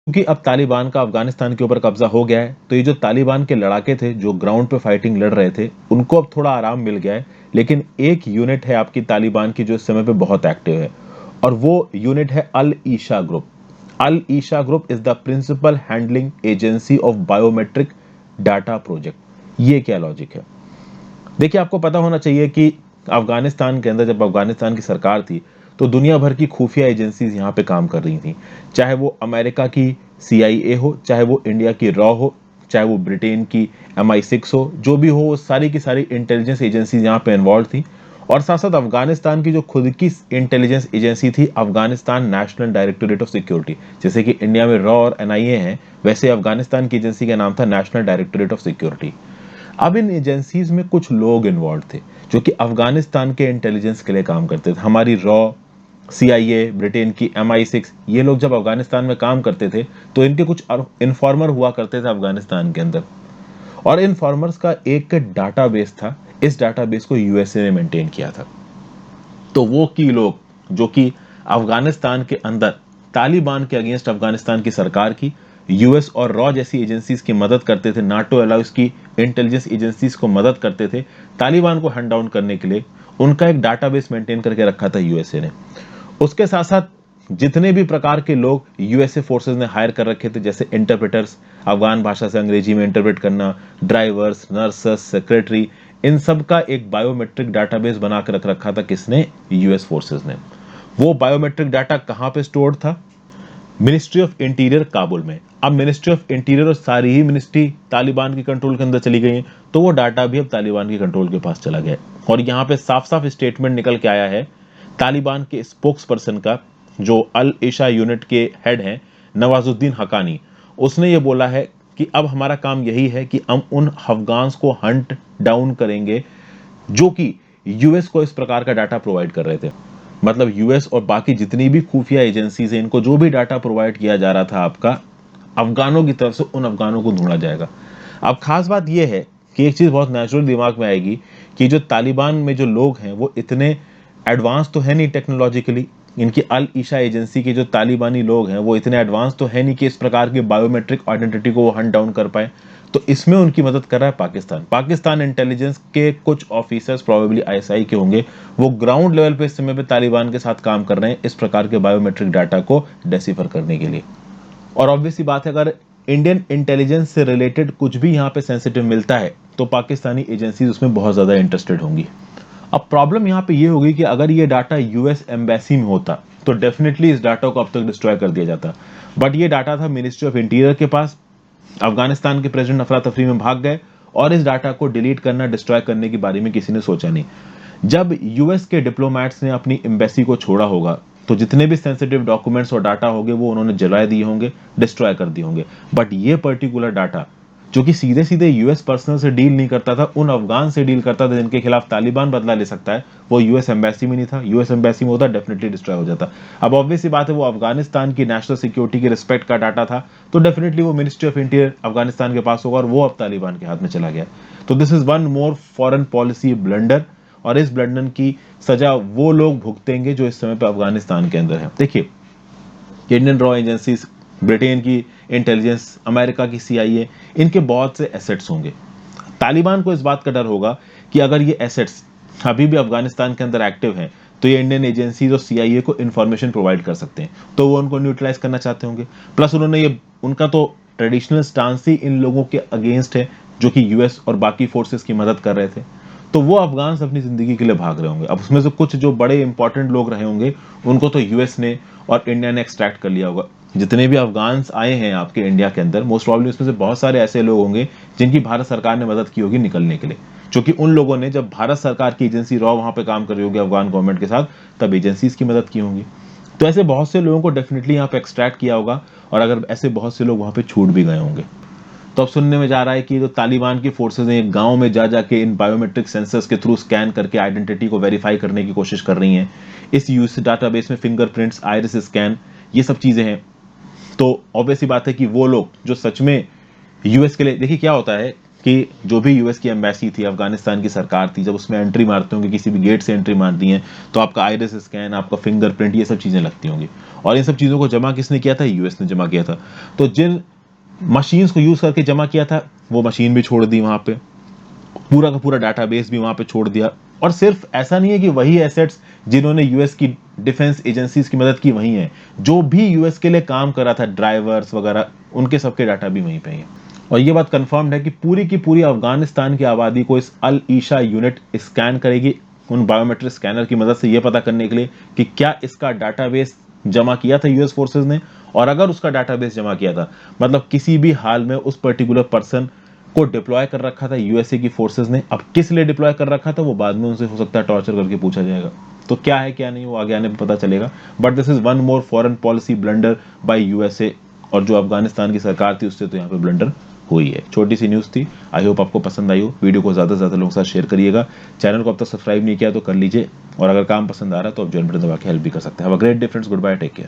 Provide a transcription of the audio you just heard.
क्योंकि अब तालिबान का अफगानिस्तान के ऊपर कब्जा हो गया है, तो ये जो तालिबान के लड़ाके थे जो ग्राउंड पे फाइटिंग लड़ रहे थे, उनको अब थोड़ा आराम मिल गया है। लेकिन एक यूनिट है आपकी तालिबान की जो इस समय पे बहुत एक्टिव है, और वो यूनिट है Al Isha group. Al Isha group is the principal handling agency of biometric data project. ये क्या लॉजिक है? देखिए, आपको पता होना चाहिए कि अफगानिस्तान के अंदर जब अफगानिस्तान की सरकार थी, तो दुनिया भर की खुफिया एजेंसीज यहाँ पे काम कर रही थी। चाहे वो अमेरिका की CIA हो, चाहे वो इंडिया की रॉ हो, चाहे वो ब्रिटेन की MI6 हो, जो भी हो, वो सारी की सारी इंटेलिजेंस एजेंसीज यहाँ पे इन्वॉल्व थी। और साथ साथ अफगानिस्तान की जो खुद की इंटेलिजेंस एजेंसी थी, Afghanistan national directorate of security, जैसे कि इंडिया में रॉ और NIA है, वैसे अफगानिस्तान की एजेंसी का नाम था नेशनल डायरेक्टोरेट ऑफ सिक्योरिटी। अब इन एजेंसीज में कुछ लोग इन्वॉल्व थे जो कि अफगानिस्तान के इंटेलिजेंस के लिए काम करते थे। हमारी रॉ, CIA, ब्रिटेन की MI6, ये लोग जब अफगानिस्तान में काम करते थे, तो इनके कुछ इन्फॉर्मर हुआ करते थे अफगानिस्तान के अंदर। और इन्फॉर्मर्स का एक डाटाबेस था। इस डाटाबेस को USA ने मेंटेन किया था। तो वो की लोग जो कि अफगानिस्तान के अंदर तालिबान के अगेंस्ट अफगानिस्तान की सरकार की US और रॉ जैसी एजेंसीज की मदद करते थे, नाटो अलाउस की इंटेलिजेंस एजेंसीज को मदद करते थे तालिबान को हंट डाउन करने के लिए, उनका एक डाटाबेस मेंटेन करके रखा था USA ने। उसके साथ साथ जितने भी प्रकार के लोग USA फोर्सेस ने हायर कर रखे थे, जैसे इंटरप्रेटर्स, अफगान भाषा से अंग्रेजी में इंटरप्रेट करना, ड्राइवर्स, नर्सेस, सेक्रेटरी, इन सब का एक बायोमेट्रिक डाटाबेस बना कर रख रखा था किसने? US फोर्सेस ने। वो बायोमेट्रिक डाटा कहां पे स्टोर्ड था? मिनिस्ट्री ऑफ इंटीरियर काबुल में। अब मिनिस्ट्री ऑफ इंटीरियर और सारी ही मिनिस्ट्री तालिबान के कंट्रोल के अंदर चली गई है, तो वो डाटा भी अब तालिबान के कंट्रोल के पास चला गया। और यहाँ पे साफ साफ स्टेटमेंट निकल के आया है तालिबान के स्पोक्स पर्सन का, जो अल ईशा यूनिट के हेड हैं, नवाजुद्दीन हकानी। उसने ये बोला है कि अब हमारा काम यही है कि हम उन अफगान्स को हंट डाउन करेंगे जो कि US को इस प्रकार का डाटा प्रोवाइड कर रहे थे। मतलब US और बाकी जितनी भी खुफिया एजेंसीज हैं, इनको जो भी डाटा प्रोवाइड किया जा रहा था आपका अफगानों की तरफ से, उन अफगानों को ढूंढा जाएगा। अब खास बात यह है कि एक चीज बहुत नेचुरल दिमाग में आएगी कि जो तालिबान में जो लोग हैं वो इतने एडवांस तो है नहीं टेक्नोलॉजिकली। इनकी अल ईशा एजेंसी के जो तालिबानी लोग हैं वो इतने एडवांस तो है नहीं कि इस प्रकार के बायोमेट्रिक आइडेंटिटी को वो हंट डाउन कर पाए। तो इसमें उनकी मदद कर रहा है पाकिस्तान। पाकिस्तान इंटेलिजेंस के कुछ ऑफिसर्स, प्रोबेबली ISI के होंगे, वो ग्राउंड लेवल पे इस समय पे तालिबान के साथ काम कर रहे हैं इस प्रकार के बायोमेट्रिक डाटा को डेसिफर करने के लिए। और ऑब्वियस सी बात है, अगर इंडियन इंटेलिजेंस से रिलेटेड कुछ भी यहाँ पे सेंसिटिव मिलता है तो पाकिस्तानी एजेंसीज उसमें बहुत ज्यादा इंटरेस्टेड होंगी। अब प्रॉब्लम यहाँ पे ये होगी कि अगर ये डाटा US एम्बेसी में होता तो डेफिनेटली इस डाटा को अब तक डिस्ट्रॉय कर दिया जाता। बट ये डाटा था मिनिस्ट्री ऑफ इंटीरियर के पास। अफगानिस्तान के प्रेसिडेंट अफरा तफरी में भाग गए और इस डाटा को डिलीट करना, डिस्ट्रॉय करने के बारे में किसी ने सोचा नहीं। जब US के डिप्लोमैट्स ने अपनी एम्बेसी को छोड़ा होगा तो जितने भी सेंसिटिव डॉक्यूमेंट्स और डाटा होंगे वो उन्होंने जला दिए होंगे, डिस्ट्रॉय कर दिए होंगे। बट ये पर्टिकुलर डाटा जो कि सीधे सीधे US पर्सनल से डील नहीं करता था, उन अफगान से डील करता था जिनके खिलाफ तालिबान बदला ले सकता है, वो US एम्बेसी में नहीं था। US एम्बेसी में होता डेफिनेटली डिस्ट्रॉय हो जाता। अब ऑब्वियस सी बात है, वो अफगानिस्तान की नेशनल सिक्योरिटी की रिस्पेक्ट का डाटा था, तो डेफिनेटली वो मिनिस्ट्री ऑफ इंटीरियर अफगानिस्तान के पास होगा और वो अब तालिबान के हाथ में चला गया। तो this is one more foreign policy blunder, और इस ब्लंडर की सजा वो लोग भुगतेंगे जो इस समय पे अफगानिस्तान के अंदर है। देखिए, इंडियन रॉ एजेंसीज, ब्रिटेन की इंटेलिजेंस, अमेरिका की CIA, इनके बहुत से एसेट्स होंगे। तालिबान को इस बात का डर होगा कि अगर ये एसेट्स अभी भी अफगानिस्तान के अंदर एक्टिव हैं तो ये इंडियन एजेंसीज और CIA को इंफॉर्मेशन प्रोवाइड कर सकते हैं, तो वो उनको न्यूट्रलाइज करना चाहते होंगे। प्लस उन्होंने ये, उनका तो ट्रेडिशनल स्टांस ही इन लोगों के अगेंस्ट है जो कि US और बाकी फोर्सेस की मदद कर रहे थे। तो वो अफगान अपनी जिंदगी के लिए भाग रहे होंगे। अब उसमें से कुछ जो बड़े इंपॉर्टेंट लोग रहे होंगे उनको तो US ने और इंडिया ने एक्सट्रैक्ट कर लिया होगा। जितने भी अफगान्स आए हैं आपके इंडिया के अंदर, मोस्ट प्रॉब्लली उसमें से बहुत सारे ऐसे लोग होंगे जिनकी भारत सरकार ने मदद की होगी निकलने के लिए, जो कि उन लोगों ने, जब भारत सरकार की एजेंसी रॉ वहां पे काम कर रही होगी अफगान गवर्नमेंट के साथ, तब एजेंसीज की मदद की होंगी। तो ऐसे बहुत से लोगों को डेफिनेटली यहाँ पे एक्सट्रैक्ट किया होगा, और अगर ऐसे बहुत से लोग वहां पे छूट भी गए होंगे। तो अब सुनने में जा रहा है कि जो तालिबान की फोर्सेज हैं गांव में जा जाके इन बायोमेट्रिक सेंसर्स के थ्रू स्कैन करके आइडेंटिटी को वेरीफाई करने की कोशिश कर रही हैं। इस यूएस डाटाबेस में फिंगरप्रिंट्स, आइरिस स्कैन, ये सब चीजें हैं। तो ऑब्वियस सी बात है कि वो लोग जो सच में US के लिए, देखिए क्या होता है कि जो भी यूएस की एम्बेसी थी, अफगानिस्तान की सरकार थी, जब उसमें एंट्री मारते होंगे, किसी भी गेट से एंट्री मार दी है, तो आपका आइरिस स्कैन, आपका फिंगरप्रिंट, ये सब चीजें लगती होंगी। और इन सब चीजों को जमा किसने किया था? यूएस ने जमा किया था। तो जिन मशीन्स को यूज करके जमा किया था, वो मशीन भी छोड़ दी वहां पे, पूरा का पूरा डाटाबेस भी वहां पे छोड़ दिया। और सिर्फ ऐसा नहीं है कि वही एसेट्स जिन्होंने यूएस की डिफेंस एजेंसीज की मदद की वही है, जो भी यूएस के लिए काम कर रहा था, ड्राइवर्स वगैरह, उनके सबके डाटा भी वहीं पे है। और ये बात कंफर्म्ड है कि पूरी अफगानिस्तान की आबादी को इस अल ईशा यूनिट स्कैन करेगी, उन बायोमेट्रिक स्कैनर की मदद से ये पता करने के लिए कि क्या इसका डाटाबेस जमा किया था यूएस फोर्सेस ने, और अगर उसका डाटाबेस जमा किया था, मतलब किसी भी हाल में उस पर्टिकुलर पर्सन को डिप्लॉय कर रखा था यूएसए की फोर्सेस ने। अब किस लिए डिप्लॉय कर रखा था वो बाद में उनसे हो सकता है टॉर्चर करके पूछा जाएगा। तो क्या है क्या नहीं वो आगे आने में पता चलेगा। But this is one more foreign policy blunder by USA, और जो अफगानिस्तान की सरकार थी उससे तो यहाँ पे ब्लंडर हुई है। छोटी सी न्यूज थी, आई होप आपको पसंद आई हो। वीडियो को ज्यादा से ज्यादा लोगों के साथ शेयर करिएगा। चैनल को अब तक सब्सक्राइब नहीं किया तो कर लीजिए, और अगर काम पसंद आ रहा है तो आप ज्वाइन बटन दबा के हेल्प भी कर सकते हैं। Have a great day friends, goodbye, take care.